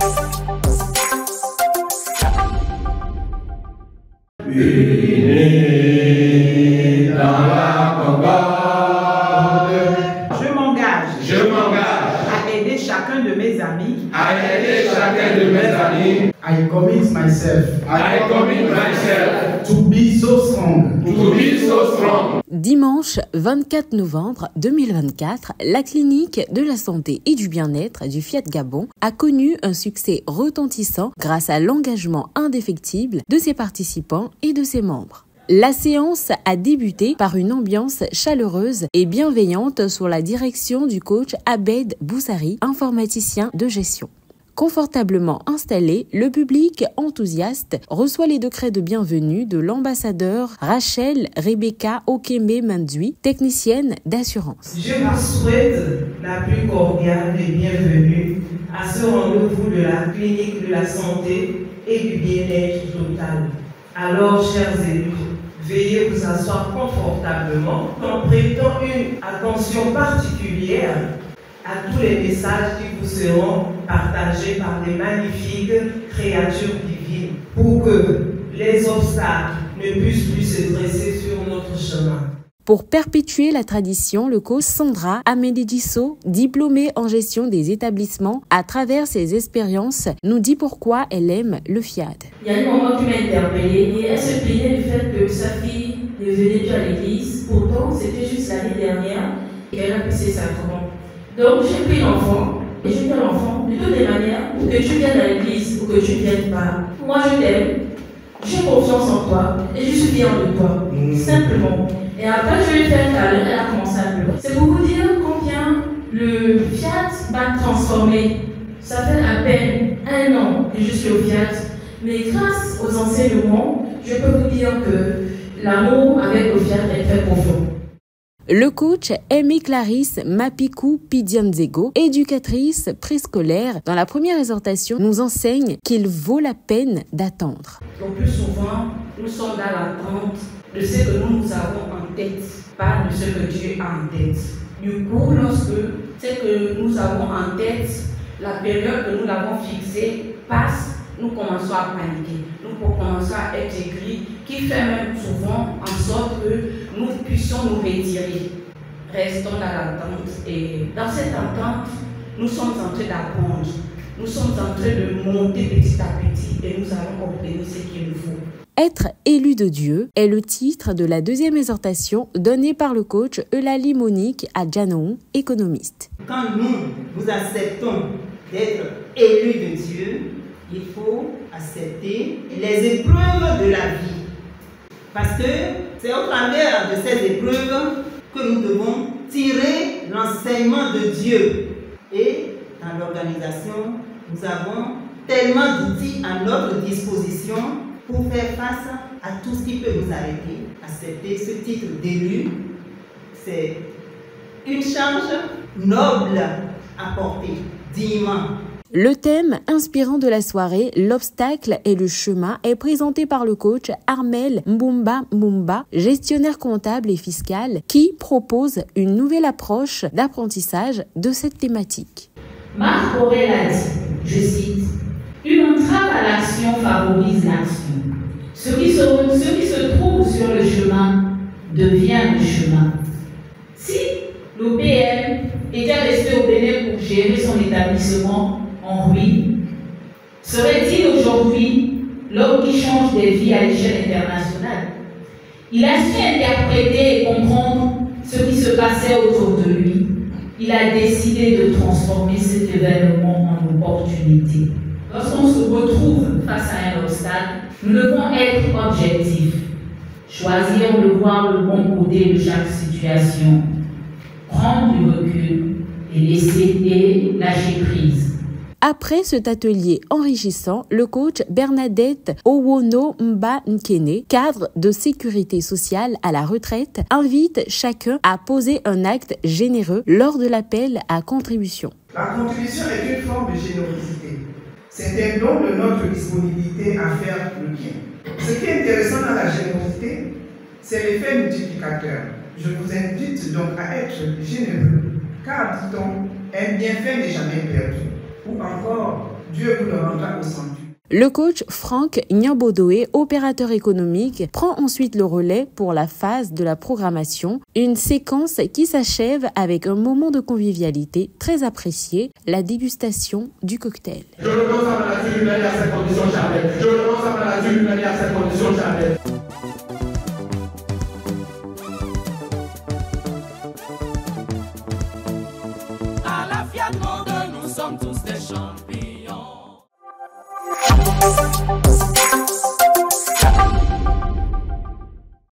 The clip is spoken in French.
Unis dans la concorde. Je m'engage à aider chacun de mes amis. I commit myself to be so strong. Dimanche 24 novembre 2024, la clinique de la santé et du bien-être du Fiat Gabon a connu un succès retentissant grâce à l'engagement indéfectible de ses participants et de ses membres. La séance a débuté par une ambiance chaleureuse et bienveillante sous la direction du coach Abed Boussari, informaticien de gestion. Confortablement installé, le public enthousiaste reçoit les décrets de bienvenue de l'ambassadeur Rachel Rebecca Okembe-Mandui, technicienne d'assurance. Je vous souhaite la plus cordiale des bienvenues à ce rendez-vous de la clinique de la santé et du bien-être total. Alors, chers élus, veuillez vous asseoir confortablement en prêtant une attention particulière à tous les messages qui vous seront partagés par des magnifiques créatures divines pour que les obstacles ne puissent plus se dresser sur notre chemin. Pour perpétuer la tradition, le coach Sandra Amedediso, diplômée en gestion des établissements, à travers ses expériences, nous dit pourquoi elle aime le FIAD. Il y a un moment qui m'a interpellée et elle se plaignait du fait que sa fille ne venait plus à l'église. Pourtant, c'était juste l'année dernière qu'elle a pris ses sacrements. Donc, j'ai pris l'enfant et j'ai dit à l'enfant, de toutes les manières, que tu viennes à l'église ou que tu ne viennes pas, moi je t'aime, j'ai confiance en toi et je suis fière de toi, simplement. Et après, je lui ai fait câlin, elle a commencé à pleurer. C'est pour vous dire combien le Fiat m'a transformé. Ça fait à peine 1 an que je suis au Fiat, mais grâce aux enseignements, je peux vous dire que l'amour avec le Fiat est très profond. Le coach Aimé Clarisse Mapikou Pidianzego, éducatrice préscolaire, dans la première exhortation, nous enseigne qu'il vaut la peine d'attendre. Le plus souvent, nous sommes dans l'attente de ce que nous avons en tête, pas de ce que Dieu a en tête. Du coup, lorsque ce que nous avons en tête, la période que nous l'avons fixée passe, nous commençons à paniquer, nous commençons à être aigris, qui fait même souvent en sorte que nous puissions nous retirer. Restons dans l'attente et dans cette attente, nous sommes en train d'apprendre, nous sommes en train de monter petit à petit et nous allons obtenir ce qu'il nous faut. Être élu de Dieu est le titre de la deuxième exhortation donnée par le coach Eulalie Monique à Janon, économiste. Quand nous acceptons d'être élus de Dieu, il faut accepter les épreuves de la vie. Parce que c'est au travers de ces épreuves que nous devons tirer l'enseignement de Dieu. Et dans l'organisation, nous avons tellement d'outils à notre disposition pour faire face à tout ce qui peut nous arrêter. Accepter ce titre d'élu, c'est une charge noble à porter, dignement. Le thème inspirant de la soirée, l'obstacle et le chemin, est présenté par le coach Armel Mbumba, gestionnaire comptable et fiscal, qui propose une nouvelle approche d'apprentissage de cette thématique. Marc Aurèle a dit, je cite, « Une entrave à l'action favorise l'action. Ce qui se trouve sur le chemin devient le chemin. » Si l'OPM était resté au Bénin pour gérer son établissement en ruine, serait-il aujourd'hui l'homme qui change des vies à l'échelle internationale? Il a su interpréter et comprendre ce qui se passait autour de lui. Il a décidé de transformer cet événement en opportunité. Lorsqu'on se retrouve face à un obstacle, nous devons être objectifs, choisir de voir le bon côté de chaque situation, prendre du recul et lâcher prise. Après cet atelier enrichissant, le coach Bernadette Owono Mba Nkene, cadre de sécurité sociale à la retraite, invite chacun à poser un acte généreux lors de l'appel à contribution. La contribution est une forme de générosité. C'est un don de notre disponibilité à faire le bien. Ce qui est intéressant dans la générosité, c'est l'effet multiplicateur. Je vous invite donc à être généreux, car, dit-on, un bienfait n'est jamais perdu. Ou encore, Dieu vous le rendra au centuple. Le coach Franck Nyambodoé, opérateur économique, prend ensuite le relais pour la phase de la programmation, une séquence qui s'achève avec un moment de convivialité très apprécié, la dégustation du cocktail. Je renonce à ma nature humaine et à cette condition charnelle. Je renonce à ma nature humaine et à cette condition charnelle. À la Fiat Monde, nous sommes tous des champions.